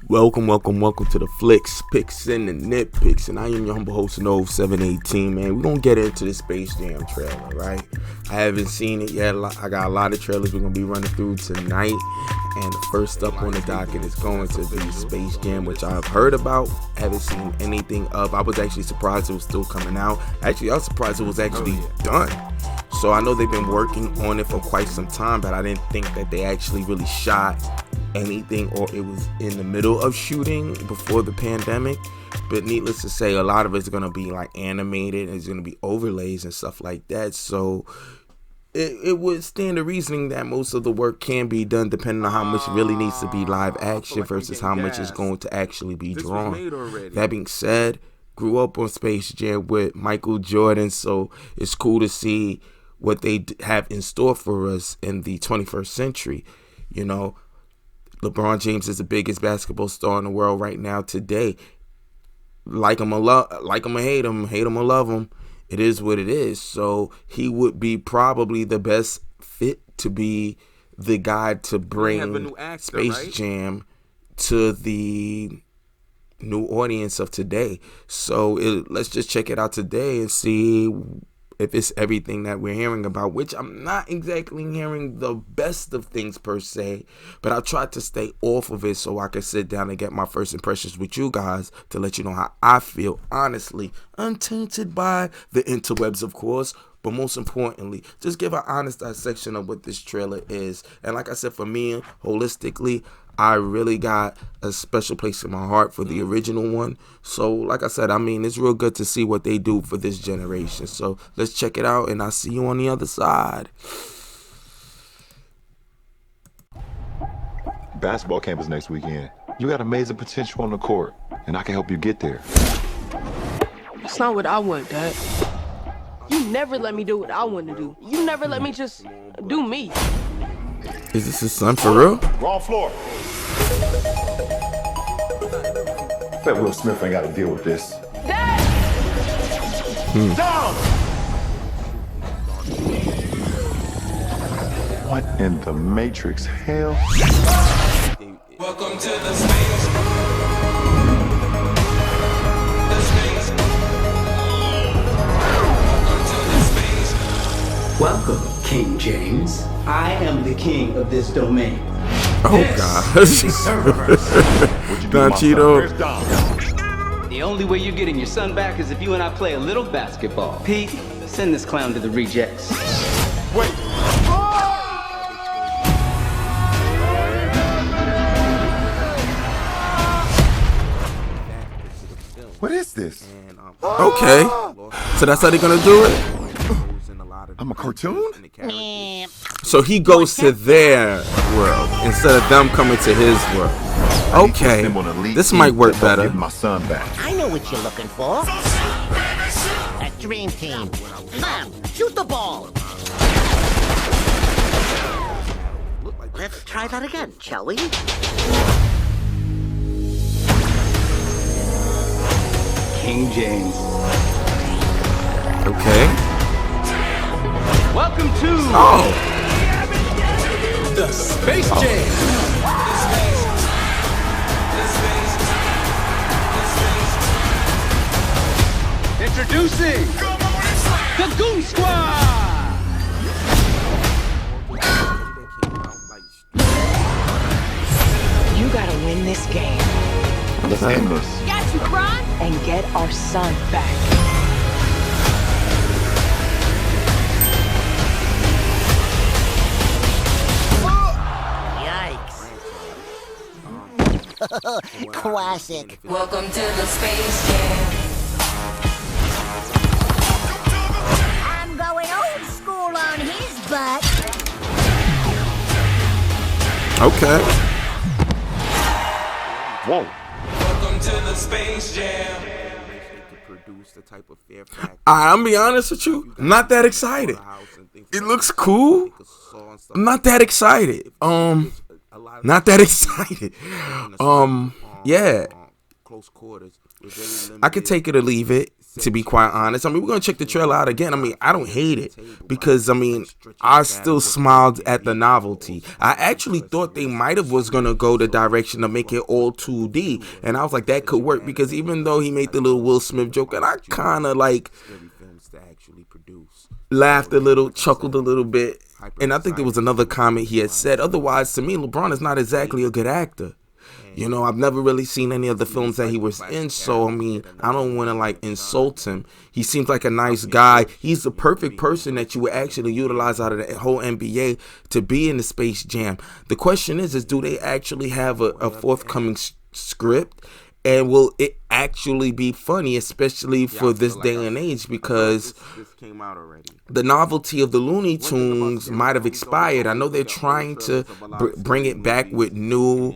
Welcome to the Flicks, Picks, and the Nitpicks, and I am your humble host, Nov718, man. We're gonna get into the Space Jam trailer, right? I haven't seen it yet. I got a lot of trailers we're gonna be running through tonight, and the first up on the docket is going to be Space Jam, which I've heard about, haven't seen anything of. I was actually surprised it was still coming out. Actually, I was surprised it was actually done. So I know they've been working on it for quite some time, but I didn't think that they actually really shot anything, or it was in the middle of shooting before the pandemic. But needless to say, a lot of it's going to be like animated, and it's going to be overlays and stuff like that. So it would stand to reasoning that most of the work can be done depending on how much really needs to be live action versus how much is going to actually be drawn. That being said, grew up on Space Jam with Michael Jordan, so it's cool to see what they have in store for us in the 21st century. You know, LeBron James is the biggest basketball star in the world right now today. Like him or hate him or love him, it is what it is. So he would be probably the best fit to be the guy to bring Space Jam to the new audience of today. So let's just check it out today and see if it's everything that we're hearing about, which I'm not exactly hearing the best of things per se, but I tried to stay off of it so I could sit down and get my first impressions with you guys to let you know how I feel, honestly, untainted by the interwebs, of course, but most importantly, just give an honest dissection of what this trailer is. And like I said, for me, holistically, I really got a special place in my heart for the original one. So like I said, I mean, it's real good to see what they do for this generation. So let's check it out, and I'll see you on the other side. Basketball camp is next weekend. You got amazing potential on the court, and I can help you get there. That's not what I want, Dad. You never let me do what I want to do. You never let me just do me. Is this his son for real? Wrong floor. Bet Will Smith ain't got to deal with this. Dad! Down! What in the Matrix hell? Welcome to the space. Welcome, King James. I am the king of this domain. Oh gosh. Don Cheeto. The only way you're getting your son back is if you and I play a little basketball. Pete, send this clown to the rejects. Wait. What is this? Okay. So that's how they're gonna do it? I'm a cartoon? So he goes to their world instead of them coming to his world. Okay, this might work better. Give my son back. I know what you're looking for. A dream team. Mom, shoot the ball. Let's try that again, shall we? King James. Okay. Welcome to The Space Jam. Introducing the Goon Squad. You gotta win this game. Let's end this. Got you, Ron. And get our son back. Classic. Welcome to the Space Jam. I'm going old school on his butt. Okay. Whoa. Welcome to the Space Jam. I'll be honest with you, I'm not that excited. It looks cool. I'm not that excited. Not that excited. Yeah. I could take it or leave it. to be quite honest. I mean, we're going to check the trailer out again. I mean, I don't hate it because, I mean, I still smiled at the novelty. I actually thought they might have was going to go the direction of make it all 2D. And I was like, that could work because even though he made the little Will Smith joke, and I kind of like laughed a little, chuckled a little bit. And I think there was another comment he had said. Otherwise, to me, LeBron is not exactly a good actor. You know, I've never really seen any of the films that he was in, so, I mean, I don't want to, like, insult him. He seems like a nice guy. He's the perfect person that you would actually utilize out of the whole NBA to be in the Space Jam. The question is do they actually have a forthcoming script? And will it actually be funny, especially for this day and age? Because the novelty of the Looney Tunes might have expired. I know they're trying to bring it back with new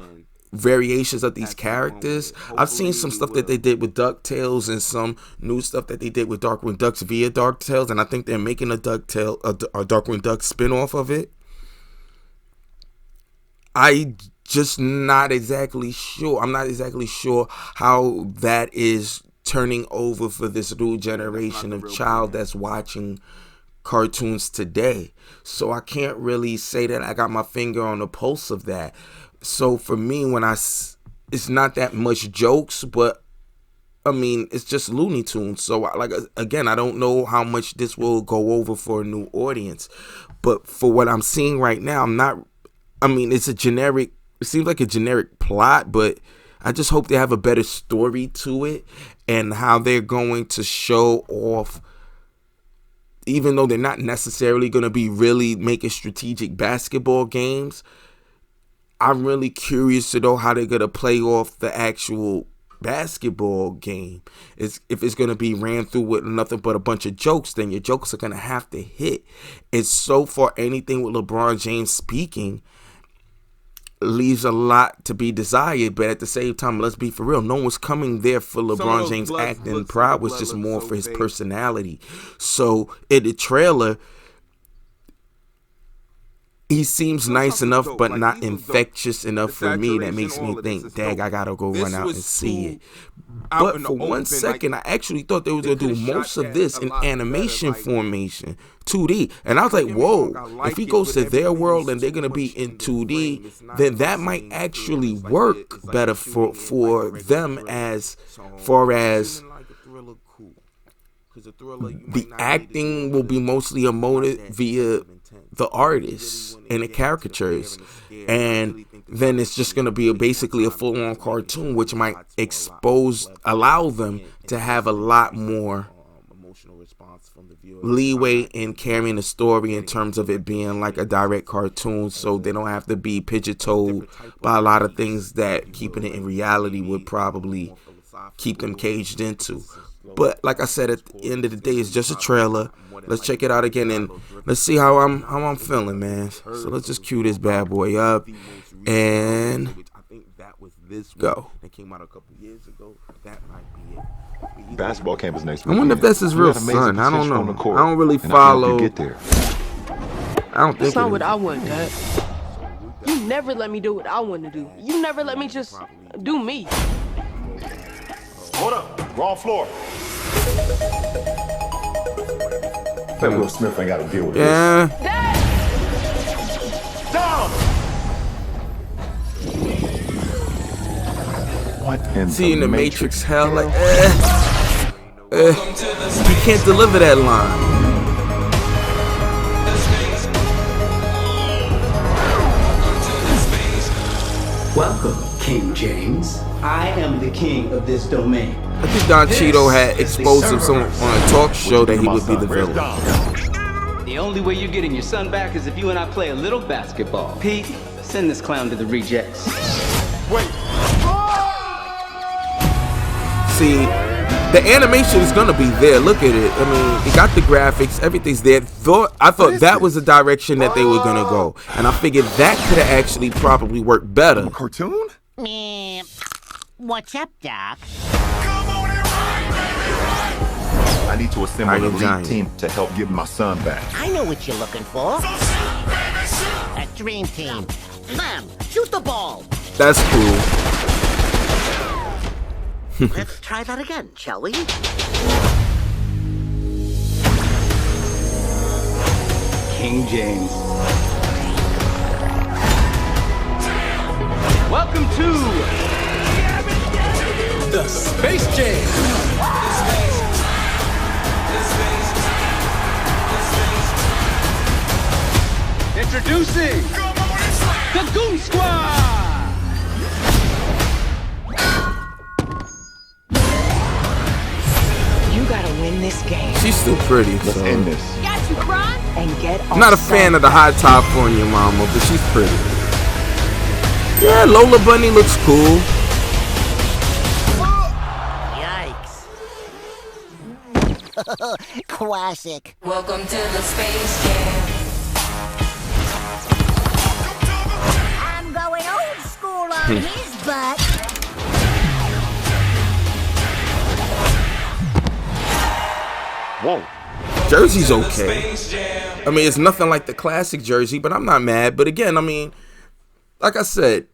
variations of these characters. I've seen some stuff that they did with DuckTales and some new stuff that they did with Darkwing Ducks via DuckTales, and I think they're making a Darkwing Duck spinoff of it. I just not exactly sure. I'm not exactly sure how that is turning over for this new generation of child that's watching cartoons today. So I can't really say that I got my finger on the pulse of that. So for me, it's not that much jokes, but I mean, it's just Looney Tunes. So like, again, I don't know how much this will go over for a new audience, but for what I'm seeing right now, it's it seems like a generic plot, but I just hope they have a better story to it and how they're going to show off, even though they're not necessarily going to be really making strategic basketball games. I'm really curious to know how they're going to play off the actual basketball game. If it's going to be ran through with nothing but a bunch of jokes, then your jokes are going to have to hit. It's so far anything with LeBron James speaking leaves a lot to be desired, but at the same time, let's be for real, no one's coming there for LeBron James acting. Pride was just more for his personality. So in the trailer, he seems nice enough, but not infectious enough for me. That makes me think, dang, I gotta go run out and see it. But for 1 second, I actually thought they were gonna do most of this in animation formation, 2D. And I was like, whoa, if he goes to their world and they're gonna be in 2D, then that might actually work better for them as far as the acting will be mostly emoted via the artists and the caricatures, and then it's just going to be basically a full-on cartoon, which might allow them to have a lot more leeway in carrying the story in terms of it being like a direct cartoon, so they don't have to be pigeon-toed by a lot of things that keeping it in reality would probably keep them caged into. But like I said, at the end of the day, it's just a trailer. Let's check it out again and let's see how I'm feeling, man. So let's just cue this bad boy up and go. Basketball camp is next I week. wonder if that's his real son. I don't know. I don't really follow. Get there. I don't think That's not what I want, Dad. You never let me do what I want to do. You never let me just do me. Hold up, wrong floor. That Will Smith ain't got to deal with this. Dad! Down! What in seeing the Matrix hell, like, Welcome he can't deliver that line. Welcome, King James. I am the king of this domain. I think Don Cheeto had exposed him on a talk show that he would be the villain. The only way you're getting your son back is if you and I play a little basketball. Pete, send this clown to the rejects. Wait. See, the animation is gonna be there. Look at it. I mean, you got the graphics, everything's there. I thought that was the direction that they were gonna go, and I figured that could have actually probably worked better. A cartoon? What's up, Doc? I need to assemble a lead team to help get my son back. I know what you're looking for. A dream team. Them, shoot the ball. That's cool. Let's try that again, shall we? King James. Welcome to the Space Jam. Introducing the Goon Squad. You gotta win this game. She's still pretty. Let's So. end this. Got you, Bron. And get I'm not a fan of the high top on your mama, but she's pretty. Yeah, Lola Bunny looks cool. Yikes. Classic. Welcome to the Space Jam. I'm going old school on his butt. Whoa. Jersey's okay. I mean, it's nothing like the classic jersey, but I'm not mad. But again, I mean, like I said,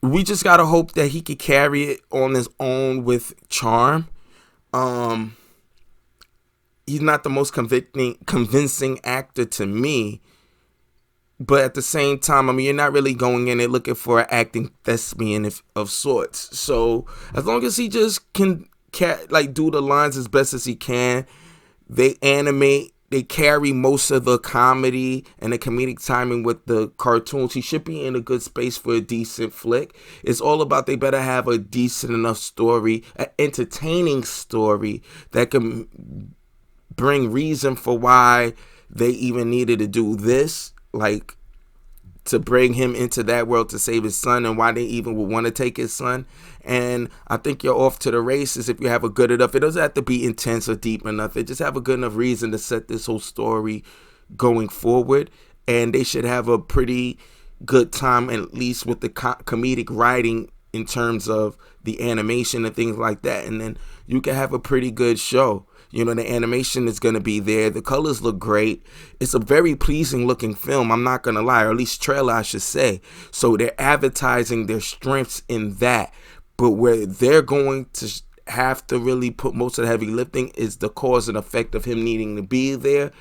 we just gotta hope that he could carry it on his own with charm. He's not the most convincing actor to me, but at the same time, I mean, you're not really going in it looking for an acting thespian of sorts. So as long as he just can do the lines as best as he can, they animate. They carry most of the comedy and the comedic timing with the cartoons. He should be in a good space for a decent flick. It's all about they better have a decent enough story, an entertaining story that can bring reason for why they even needed to do this, like to bring him into that world to save his son, and why they even would want to take his son. And I think you're off to the races if you have a good enough. It doesn't have to be intense or deep enough. They just have a good enough reason to set this whole story going forward. And they should have a pretty good time, at least with the comedic writing in terms of the animation and things like that. And then you can have a pretty good show. You know, the animation is going to be there. The colors look great. It's a very pleasing looking film. I'm not going to lie, or at least trailer, I should say. So they're advertising their strengths in that. But where they're going to have to really put most of the heavy lifting is the cause and effect of him needing to be there.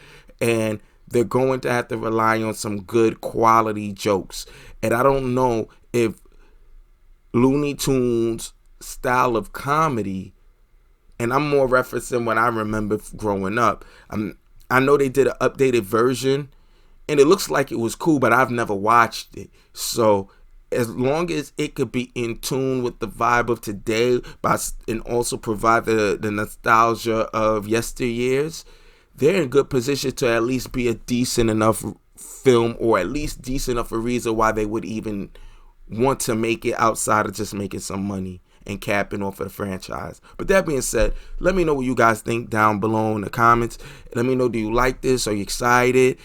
And they're going to have to rely on some good quality jokes. And I don't know if Looney Tunes style of comedy, and I'm more referencing what I remember growing up. I know they did an updated version, and it looks like it was cool, but I've never watched it. So as long as it could be in tune with the vibe of today, and also provide the nostalgia of yesteryears, they're in good position to at least be a decent enough film, or at least decent enough a reason why they would even want to make it outside of just making some money and capping off of the franchise. But that being said, let me know what you guys think down below in the comments. Let me know, do you like this? Are you excited?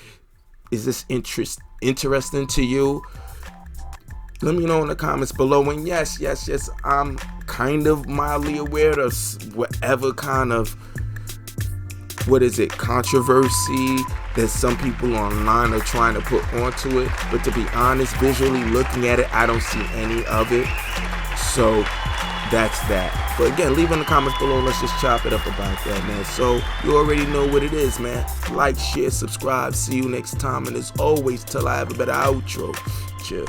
Is this interesting to you? Let me know in the comments below. And yes, I'm kind of mildly aware of whatever kind of, controversy that some people online are trying to put onto it. But to be honest, visually looking at it, I don't see any of it. So that's that. But again, leave in the comments below. Let's just chop it up about that, man. So you already know what it is, man. Like, share, subscribe. See you next time. And as always, till I have a better outro. Chill.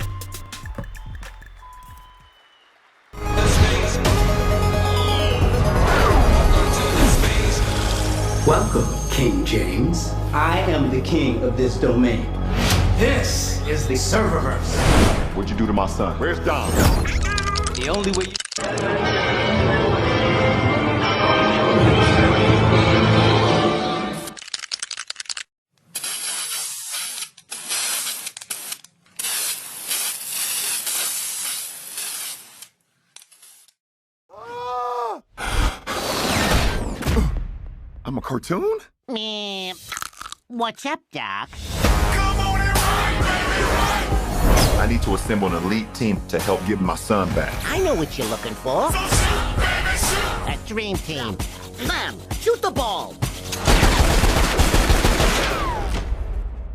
Welcome, King James. I am the king of this domain. This is the serververse. What'd you do to my son? Where's Dom? The only way you... I'm a cartoon? What's up, Doc? I need to assemble an elite team to help get my son back. I know what you're looking for. A dream team. Mom, shoot the ball.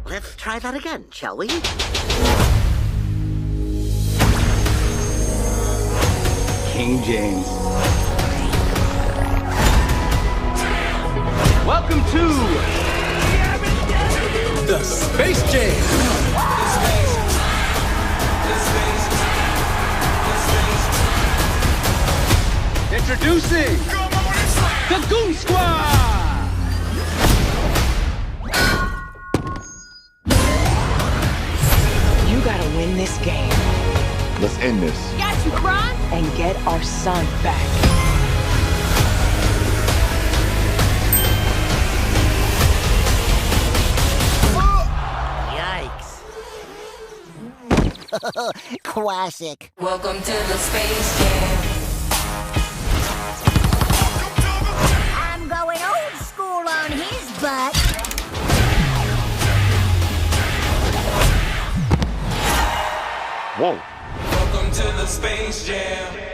Let's try that again, shall we? King James. Welcome to The Space Jam. Introducing the Goon Squad. You gotta win this game Let's end this. Got you, Kron. and get our son back. Yikes. Classic. Welcome to the Space Jam. I'm going old school on his butt. Whoa. Welcome to the Space Jam.